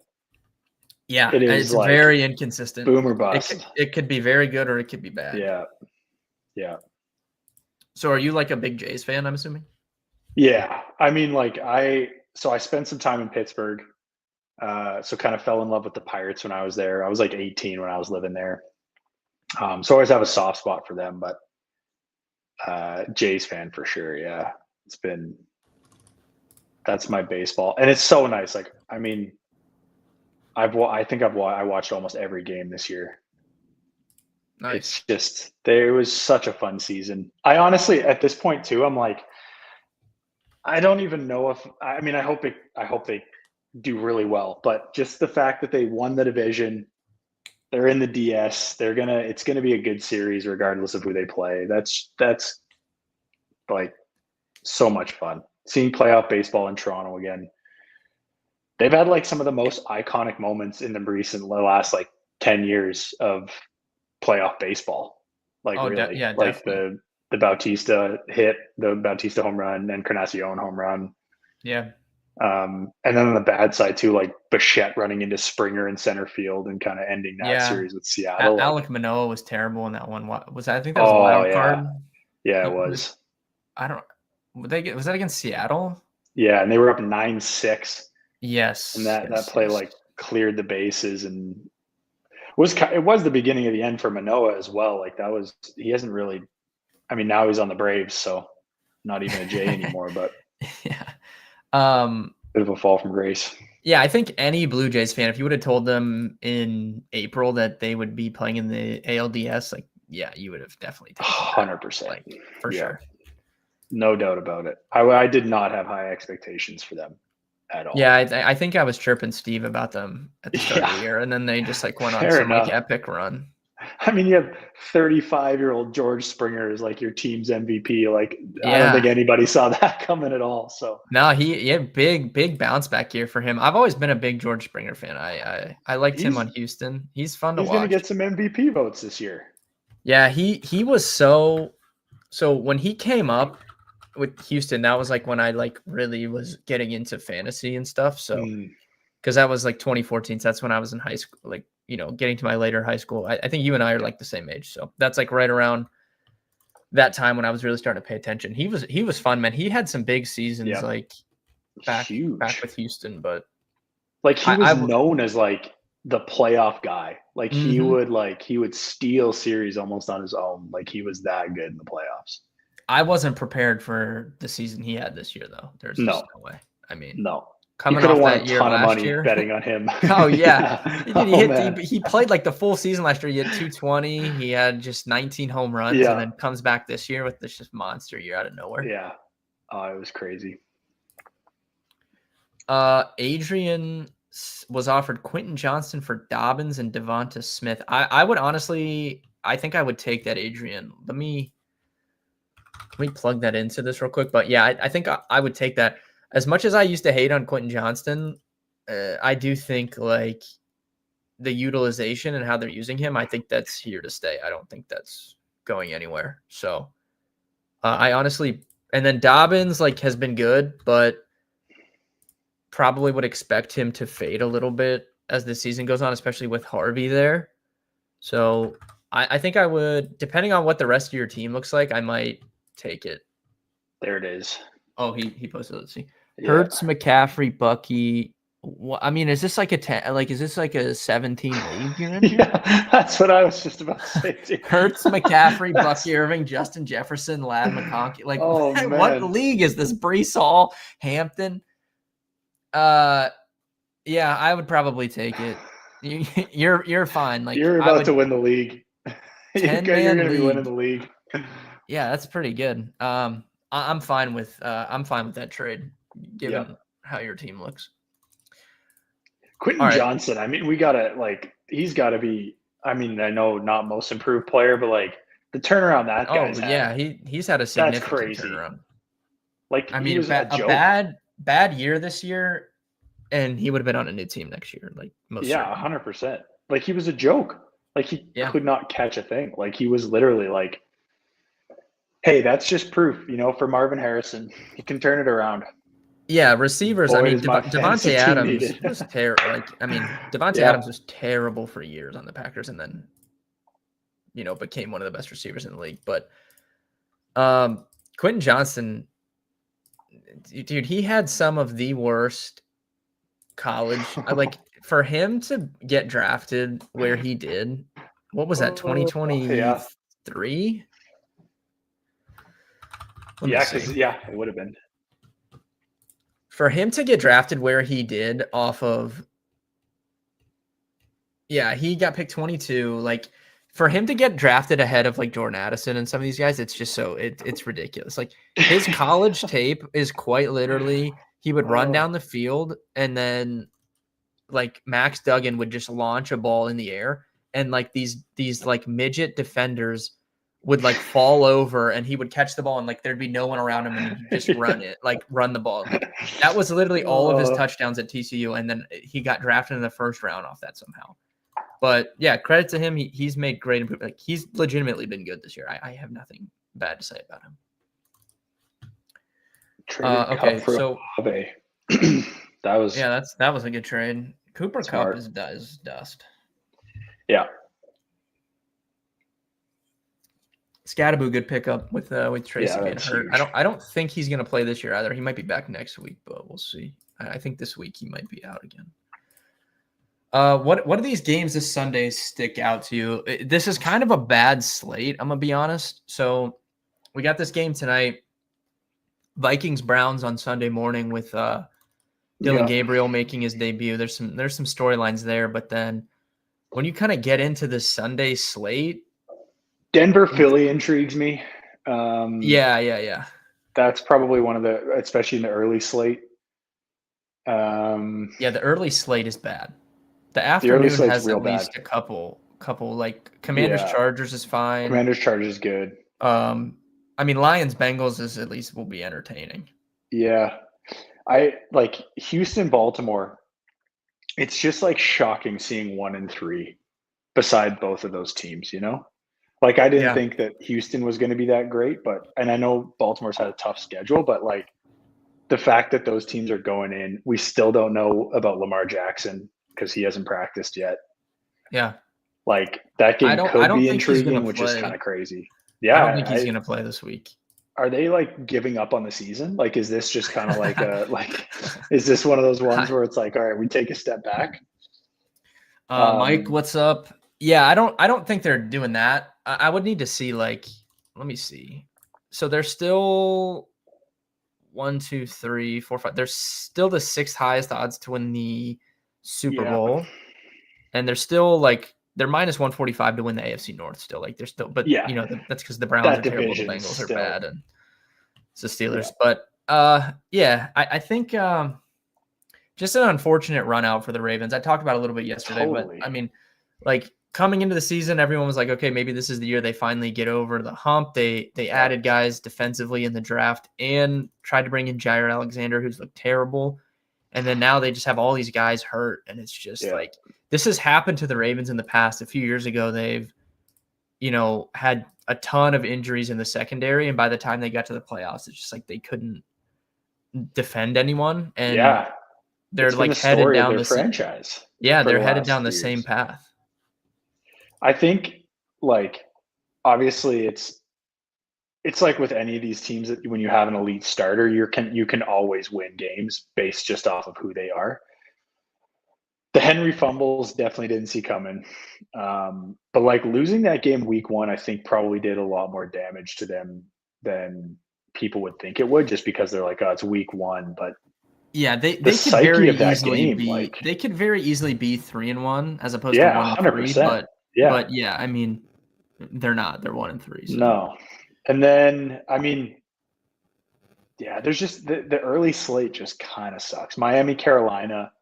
Yeah, It is it's like very inconsistent. boom or bust. It could be very good or it could be bad. Yeah. Yeah. So are you like a big Jays fan, I'm assuming? Yeah. I mean, like I spent some time in Pittsburgh. So kind of fell in love with the Pirates when I was there. I was like 18 when I was living there. So I always have a soft spot for them, but Jays fan for sure. Yeah. That's my baseball. And it's so nice. Like, I mean, I watched almost every game this year. Nice. It's just there was such a fun season. I honestly at this point too, I'm like, I don't even know if I mean I hope they do really well, but just the fact that they won the division, They're in the DS. It's gonna be a good series regardless of who they play. That's like so much fun. Seeing playoff baseball in Toronto again. They've had like some of the most iconic moments in the last like 10 years of playoff baseball. Like Oh, really. yeah, Like definitely. the Bautista hit, the Bautista home run, and Encarnacion home run. Yeah. And then on the bad side too, like Bichette running into Springer in center field and kind of ending that Yeah. series with Seattle. Like, Alec Manoah was terrible in that one. What was that? I think that was a oh wild yeah, card. yeah, it He was, was. I don't. Was that against Seattle? Yeah, and they were up 9-6, and Yes. that Yes. play Yes. like cleared the bases and it was the beginning of the end for Manoah as well. Like that was he hasn't really. I mean, now he's on the Braves, so not even a J anymore, but Yeah. Um. bit of a fall from grace. Yeah, I think any Blue Jays fan, if you would have told them in April that they would be playing in the ALDS, like, yeah, you would have definitely taken that, 100%. like, for Yeah, sure. no doubt about it. I did not have high expectations for them at all. Yeah, I think I was chirping Steve about them at the start of the year, and then they just like went on fair some like enough. epic run. I mean, you have 35-year-old George Springer as like your team's MVP. Like, I don't think Yeah. anybody saw that coming at all. So No, he had big bounce back year for him. I've always been a big George Springer fan. I liked him he's on Houston. He's fun to he's going to watch. get some MVP votes this year. Yeah, he was so when he came up with Houston, that was like when I like really was getting into fantasy and stuff. So because that was like 2014, so that's when I was in high school, like, you know, getting to my later high school. I think you and I are like the same age, so that's like right around that time when I was really starting to pay attention. He was fun, man. He had some big seasons, like back Huge. with Houston, but Like he I was known as like the playoff guy. Like mhm. he would steal series almost on his own. Like he was that good in the playoffs. I wasn't prepared for the season he had this year, though. There's just No, no way. I mean, no. You coming could have off won a that year ton of last money year. betting on him. Oh yeah, Yeah. dude, Oh man. he played like the full season last year. He had 220. He had just 19 home runs, and Yeah. then comes back this year with this just monster year out of nowhere. Yeah. Oh, it was crazy. Adrian was offered Quentin Johnston for Dobbins and Devonta Smith. I would honestly, I think I would take that Adrian. Let me plug that into this real quick. But yeah, I think I would take that. As much as I used to hate on Quentin Johnston, I do think like the utilization and how they're using him, I think that's here to stay. I don't think that's going anywhere. So I honestly, and then Dobbins like has been good, but probably would expect him to fade a little bit as the season goes on, especially with Harvey there. So I think I would, depending on what the rest of your team looks like, I might take it. There it is. Oh, he posted. Let's see. Yeah. Hurts, McCaffrey, Bucky. I mean, is this like a 10? Like, is this like a 17 league you're in here? Yeah, that's what I was just about to say too. Hurts, McCaffrey, Bucky Irving, Justin Jefferson, Ladd McConkey. Like, Oh, what man. league is this? Brees Hall, Hampton. Yeah, I would probably take it. You're fine. Like, You're about to win the league. You're 10-man going to be winning league. the league. Yeah, that's pretty good. I'm fine with that trade, given how your team looks. Quentin All right. Johnson, I mean, we gotta like he's gotta be, I mean, I know not most improved player, but like the turnaround that guy's yeah, had, he's had a that's significant crazy. turnaround. Like I he mean, was a a joke. bad year this year, and he would have been on a new team next year, like most Yeah, certainly. 100%. Like he was a joke. Like he could not catch a thing. Like he was literally like, hey, that's just proof, you know, for Marvin Harrison. He can turn it around. Yeah, receivers. Boy, I mean, does my fantasy Devontae team Adams need it. was terrible. Like, I mean, Devontae Yeah. Adams was terrible for years on the Packers, and then, you know, became one of the best receivers in the league. But Quentin Johnston, dude, he had some of the worst college. Like, for him to get drafted where he did, what was that? Yeah. 2023. Yeah, because it would have been. For him to get drafted where he did off of, he got picked 22. Like, for him to get drafted ahead of like Jordan Addison and some of these guys, it's just so it's ridiculous. Like, his college tape is quite literally he would run down the field and then like Max Duggan would just launch a ball in the air and like these like midget defenders would like fall over, and he would catch the ball, and like there'd be no one around him, and he'd just run the ball. Like that was literally all of his touchdowns at TCU, and then he got drafted in the first round off that somehow. But yeah, credit to him. He's made great improvement. Like, he's legitimately been good this year. I have nothing bad to say about him. Okay, so that was a good trade. Cooper smart. Kupp is dust. Yeah. Scattaboo, good pickup with Tracy being hurt. Huge. I don't think he's gonna play this year either. He might be back next week, but we'll see. I think this week he might be out again. What do these games this Sunday stick out to you? This is kind of a bad slate, I'm gonna be honest. So we got this game tonight. Vikings Browns on Sunday morning with Dylan Gabriel making his debut. There's some storylines there, but then when you kind of get into the Sunday slate, Denver Philly intrigues me. Yeah. That's probably one of the, especially in the early slate. The early slate is bad. The afternoon has at least a couple like Commanders Chargers is fine. Commanders Chargers is good. I mean, Lions Bengals is at least will be entertaining. Yeah. I like Houston Baltimore. It's just like shocking seeing 1 and 3 beside both of those teams, you know? Like I didn't think that Houston was going to be that great, and I know Baltimore's had a tough schedule, but like the fact that those teams are going in, we still don't know about Lamar Jackson because he hasn't practiced yet. Yeah. Like that game could be intriguing, which is kind of crazy. Yeah. I don't think he's going to play this week. Are they like giving up on the season? Like, is this just kind of like is this one of those ones where it's like, all right, we take a step back? Mike, what's up? Yeah, I don't think they're doing that. I would need to see, like, let me see. So they're still 1, 2, 3, 4, 5. They're still the 6th highest odds to win the Super Bowl. And they're still like, they're minus 145 to win the AFC North still. Like they're still, but you know, that's because the Browns are terrible, the Bengals are bad, and it's the Steelers. Yeah. But I think just an unfortunate run out for the Ravens. I talked about it a little bit yesterday, but I mean, like coming into the season, everyone was like, okay, maybe this is the year they finally get over the hump. They added guys defensively in the draft and tried to bring in Jair Alexander, who's looked terrible. And then now they just have all these guys hurt, and it's just like this has happened to the Ravens in the past. A few years ago, they've, had a ton of injuries in the secondary, and by the time they got to the playoffs, it's just like they couldn't defend anyone. And they're like headed down the franchise. Yeah, they're headed down the same path. I think, like, obviously, it's like with any of these teams that when you have an elite starter, you can always win games based just off of who they are. The Henry fumbles definitely didn't see coming. But like losing that game week 1, I think probably did a lot more damage to them than people would think it would, just because they're like, oh, it's week 1. But yeah, they could very easily be they could very easily be 3-1 as opposed to 1-3. But yeah, I mean, they're not. They're 1-3. So. No. And then, I mean, yeah, there's just the early slate just kind of sucks. Miami, Carolina,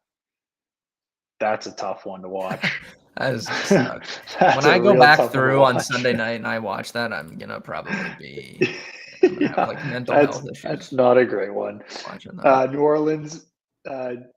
that's a tough one to watch. When I go back through on Sunday night and I watch that, I'm going to probably be have like mental health issues. That's not a great one. New Orleans,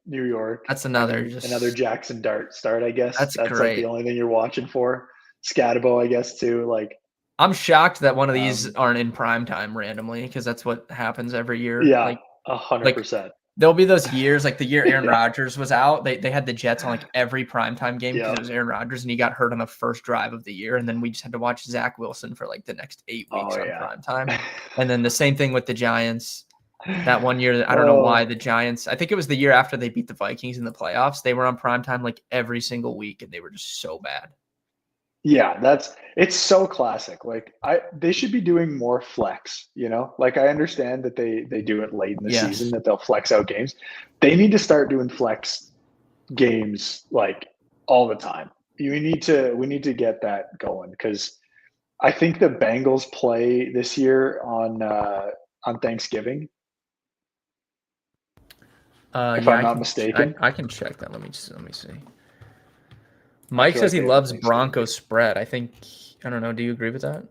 New York. That's another Jackson Dart start, I guess. That's great. Like the only thing you're watching for. Scatabo, I guess, too. Like, I'm shocked that one of these aren't in prime time randomly, because that's what happens every year. Yeah, like 100%. There'll be those years, like the year Aaron Rodgers was out, they had the Jets on like every primetime game because it was Aaron Rodgers, and he got hurt on the first drive of the year, and then we just had to watch Zach Wilson for like the next 8 weeks on primetime. And then the same thing with the Giants. That one year, I don't know why the Giants, I think it was the year after they beat the Vikings in the playoffs, they were on primetime like every single week, and they were just so bad. Yeah, it's so classic. Like they should be doing more flex, Like I understand that they do it late in the season, that they'll flex out games. They need to start doing flex games like all the time. We need to get that going, because I think the Bengals play this year on Thanksgiving. If I'm not mistaken. I can check that. Let me see. Mike feel says like he they have a loves Thanksgiving game. Broncos spread. I don't know. Do you agree with that?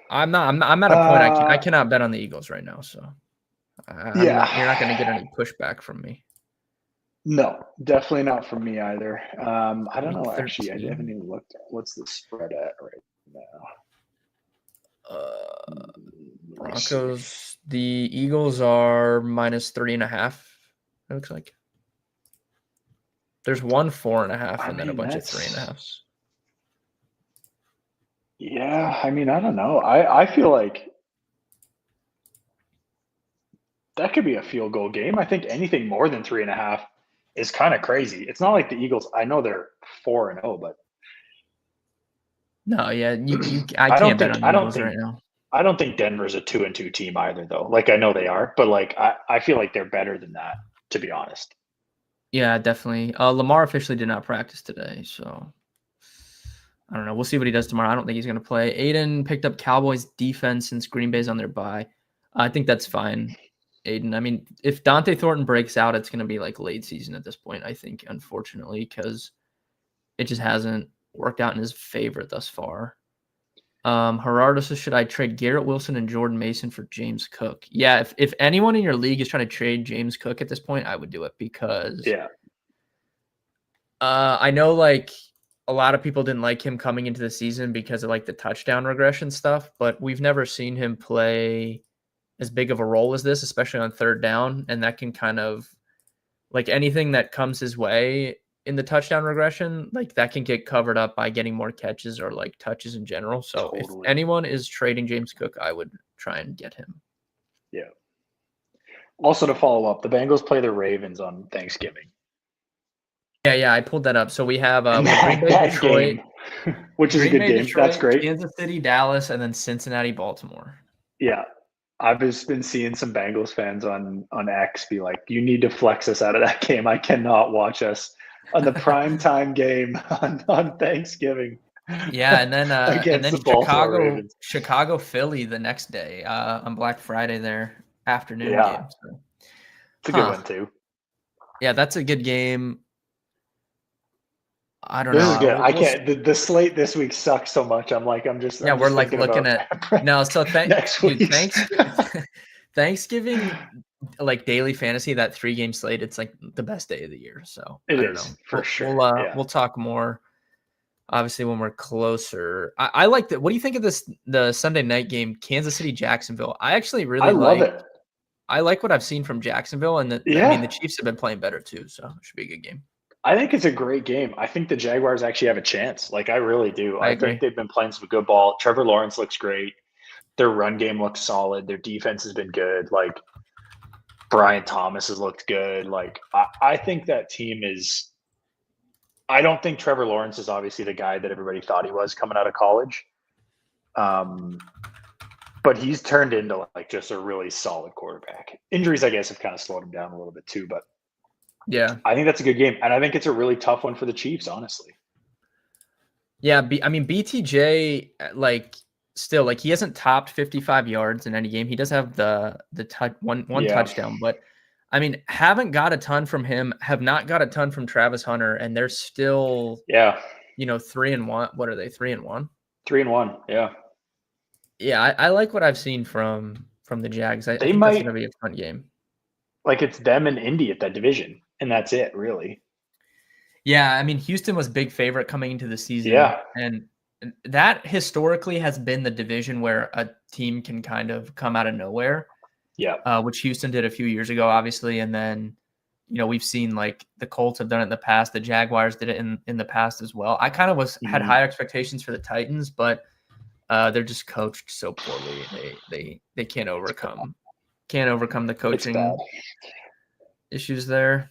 I'm at a point I cannot bet on the Eagles right now, so I'm not. You're not going to get any pushback from me. No, definitely not from me either. I don't Week know. Actually, I 13. haven't even looked at what's the spread at right now. Let me see. Broncos. The Eagles are -3.5. It looks like there's one 4.5 I and then a mean, bunch of that's 3.5s. yeah. I mean, I don't know. I feel like that could be a field goal game. I think anything more than 3.5 is kind of crazy. It's not like the Eagles. I know they're 4-0, but No, yeah, you. I I don't can't bet think on the Eagles right now. I don't think Denver's a 2-2 team either, though. Like I know they are, but like I feel like they're better than that, to be honest. Yeah, definitely. Lamar officially did not practice today, so I don't know. We'll see what he does tomorrow. I don't think he's going to play. Aiden picked up Cowboys defense since Green Bay's on their bye. I think that's fine, Aiden. I mean, if Dante Thornton breaks out, it's going to be like late season at this point, I think, unfortunately, because it just hasn't worked out in his favor thus far. Gerardo says, should I trade Garrett Wilson and Jordan Mason for James Cook? Yeah, if anyone in your league is trying to trade James Cook at this point, I would do it because I know like a lot of people didn't like him coming into the season because of like the touchdown regression stuff, but we've never seen him play as big of a role as this, especially on third down. And that can kind of like anything that comes his way in the touchdown regression, like that can get covered up by getting more catches or like touches in general. So if Totally. anyone is trading James Cook, I would try and get him. Yeah. Also, to follow up, the Bengals play the Ravens on Thanksgiving. Yeah, I pulled that up. So we have And Green Bay, that Detroit, game, which is a good game. That's great. Kansas City, Dallas, and then Cincinnati, Baltimore. Yeah. I've just been seeing some Bengals fans on X be like, you need to flex us out of that game. I cannot watch us on the prime time game on Thanksgiving. Yeah, and against then the Baltimore Ravens. Chicago, Philly the next day on Black Friday, their afternoon Yeah. game. So. It's a good one too. Yeah, that's a good game. I don't This know. is good. I can't. The slate this week sucks so much. I'm just we're like thinking looking about at no. So next week. Thanksgiving, like daily fantasy, that 3-game slate, it's like the best day of the year. So It I don't is know. for sure. We'll talk more. Obviously, when we're closer, I like that. What do you think of the Sunday night game, Kansas City, Jacksonville? I actually really love it. I like what I've seen from Jacksonville, and I mean the Chiefs have been playing better too, so it should be a good game. I think it's a great game. I think the Jaguars actually have a chance. Like I really do. I think they've been playing some good ball. Trevor Lawrence looks great. Their run game looks solid. Their defense has been good. Like Brian Thomas has looked good. Like I think that team is. I don't think Trevor Lawrence is obviously the guy that everybody thought he was coming out of college. But he's turned into like just a really solid quarterback. Injuries, I guess, have kind of slowed him down a little bit too, but yeah, I think that's a good game, and I think it's a really tough one for the Chiefs, honestly. Yeah, I mean BTJ like still like he hasn't topped 55 yards in any game. He does have the one touchdown, but I mean haven't got a ton from him. Have not got a ton from Travis Hunter, and they're still 3-1. What are they? 3-1. 3-1. Yeah. Yeah, I like what I've seen from the Jags. I think that's going to be a fun game. Like it's them and Indy at that division, and that's it, really. Yeah, I mean Houston was big favorite coming into the season. Yeah, and that historically has been the division where a team can kind of come out of nowhere. Yeah, which Houston did a few years ago, obviously, and then we've seen like the Colts have done it in the past. The Jaguars did it in the past as well. I kind of had high expectations for the Titans, but they're just coached so poorly. They can't overcome the coaching issues there.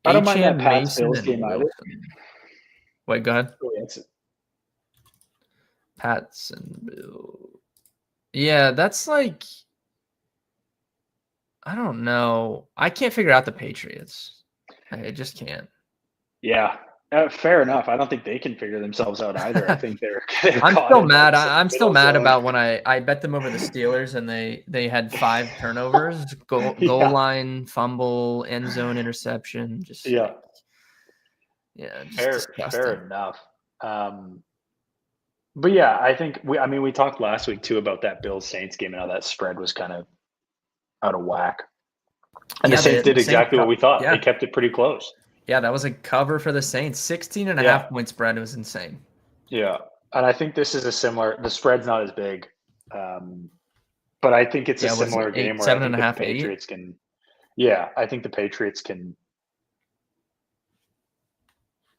I don't mind that Pats Bills game either. Wait, go ahead. Oh, that's it. Pats and Bill. Yeah, that's like I don't know. I can't figure out the Patriots. I just can't. Yeah, fair enough. I don't think they can figure themselves out either. I think they're I'm still mad. I'm still mad about when I bet them over the Steelers and they had 5 turnovers, goal line, fumble, end zone interception. Just Yeah, just Fair disgusting. enough. But yeah, I think we talked last week too about that Bills Saints game and how that spread was kind of out of whack. And the Yeah, Saints did the Saints exactly what we thought. They yeah. kept it pretty close. Yeah, that was a cover for the Saints. 16 and a Yeah. half point spread was insane. Yeah. And I think this is the spread's not as big. But I think it's a Yeah, what is it? similar game Eight, where I seven and think a the half, eight. Patriots can, yeah, I think the Patriots can.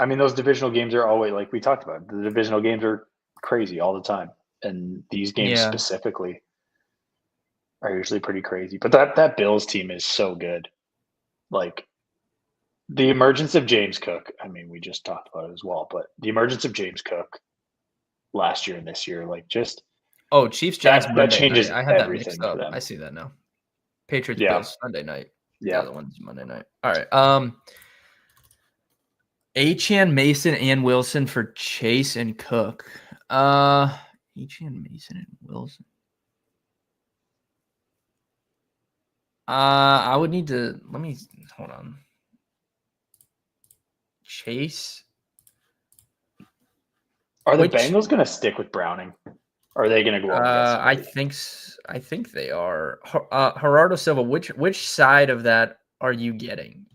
I mean, those divisional games are always, like we talked about, the divisional games are crazy all the time. And these games Yeah. specifically are usually pretty crazy. But that Bills team is so good. Like, the emergence of James Cook, I mean, we just talked about it as well, but the emergence of James Cook last year and this year, like, just Oh, Chiefs Giants that Monday night. changes I had that mixed everything for up. I them. see that now. Patriots Yeah. Bills Sunday night. The Yeah. other one's Monday night. All right. Achane, Mason, and Wilson for Chase and Cook. Achane, Mason, and Wilson. I would need to hold on. Chase. Are the Bengals going to stick with Browning? Or are they going to go out and get somebody? I think they are. Gerardo Silva. Which side of that are you getting?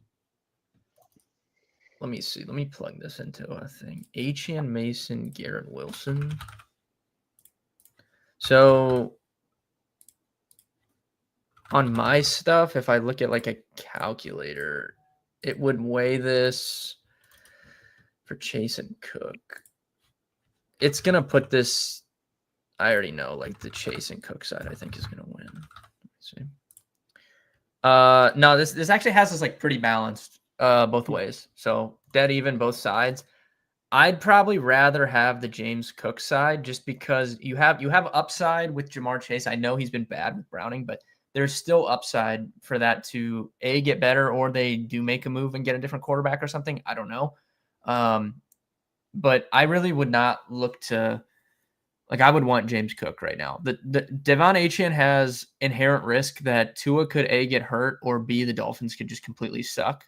Let me see. Let me plug this into a thing. Achane, Mason, Garrett Wilson. So on my stuff, if I look at like a calculator, it would weigh this for Chase and Cook. It's gonna put this. I already know, like the Chase and Cook side, I think is gonna win. Let's see. No, this actually has us like pretty balanced both ways. So dead even both sides. I'd probably rather have the James Cook side just because you have upside with Jamar Chase. I know he's been bad with Browning, but there's still upside for that to get better, or they do make a move and get a different quarterback or something. I don't know. But I really would not look to, like, I would want James Cook right now. The Devon Achane has inherent risk that Tua could A, get hurt, or B, the Dolphins could just completely suck.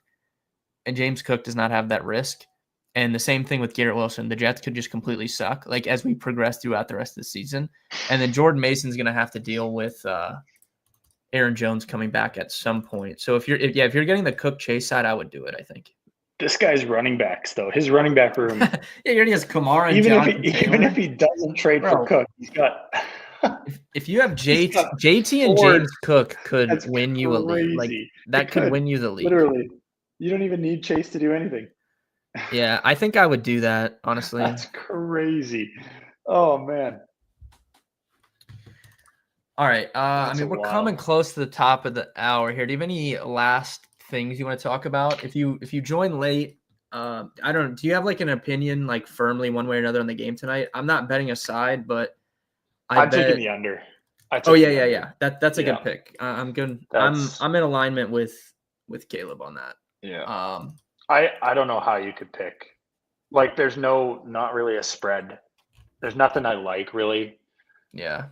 And James Cook does not have that risk. And the same thing with Garrett Wilson. The Jets could just completely suck, like, as we progress throughout the rest of the season. And then Jordan Mason's going to have to deal with Aaron Jones coming back at some point. So if you're getting the Cook Chase side, I would do it, I think. This guy's running backs, though. His running back room. Yeah, he already has Kamara and Even if he doesn't trade for Cook, he's got. If you have JT and James Cook could win you a league. Like, that could win you the league. Literally. You don't even need Chase to do anything. Yeah, I think I would do that, honestly. That's crazy. Oh, man. All right. I mean, we're coming close to the top of the hour here. Do you have any last things you want to talk about? If you join late, I don't know. Do you have like an opinion, like firmly one way or another on the game tonight? I'm not betting a side, but I'm taking the under. Yeah. That's a good pick. I'm good. I'm in alignment with Caleb on that. Yeah. I don't know how you could pick. Like, there's not really a spread. There's nothing I like, really. Yeah.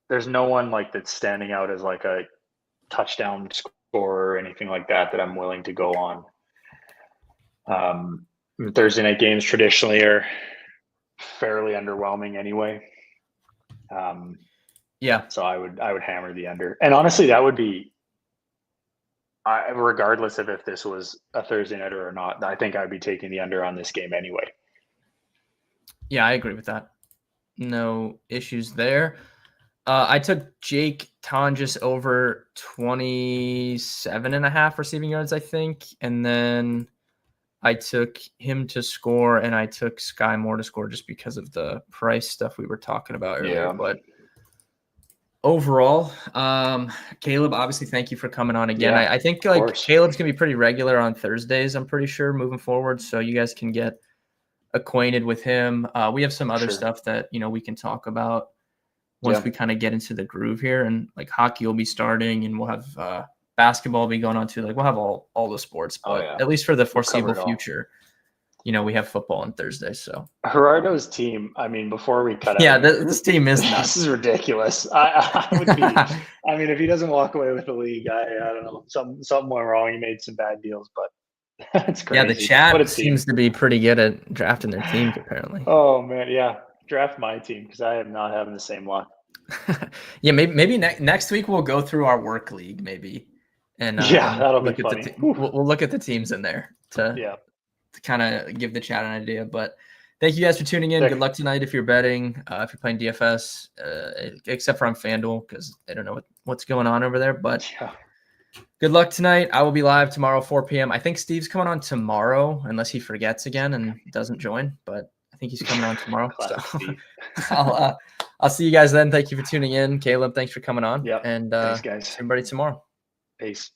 There's no one like that's standing out as like a touchdown scorer or anything like that I'm willing to go on. Thursday night games traditionally are fairly underwhelming anyway. Yeah. So I would hammer the under. And honestly, that would be, regardless of if this was a Thursday nighter or not, I think I'd be taking the under on this game anyway. Yeah, I agree with that. No issues there. I took Jake Tonjes over 27.5 receiving yards, I think. And then I took him to score, and I took Sky Moore to score just because of the price stuff we were talking about earlier. Yeah. But overall, Caleb, obviously, thank you for coming on again. Yeah, I think like Caleb's going to be pretty regular on Thursdays, I'm pretty sure, moving forward. So you guys can get acquainted with him. We have some other stuff that, we can talk about once we kind of get into the groove here, and like hockey will be starting, and we'll have basketball be going on too. Like, we'll have all the sports, but at least for the foreseeable future, we have football on Thursday. So Gerardo's team, I mean, before we cut out, this team is nuts. This is ridiculous. I would be. I mean, if he doesn't walk away with the league, I don't know, something went wrong. He made some bad deals, but It's Yeah, the crazy. What a chat team. seems to be pretty good at drafting their teams, apparently. Oh man, yeah. Draft my team because I am not having the same luck. Yeah, maybe next week we'll go through our work league, maybe, Yeah, and that'll be look at funny. Whew. we'll look at the teams in there to Yeah. kind of give the chat an idea. But thank you guys for tuning in. Sick. Good luck tonight if you're betting, if you're playing DFS, except for on FanDuel because I don't know what's going on over there. But Yeah. good luck tonight. I will be live tomorrow, 4 p.m. I think Steve's coming on tomorrow, unless he forgets again and doesn't join. But I think he's coming on tomorrow. So Classic Steve. I'll see you guys then. Thank you for tuning in. Caleb, thanks for coming on. Yep. And Thanks, see guys. everybody tomorrow. Peace.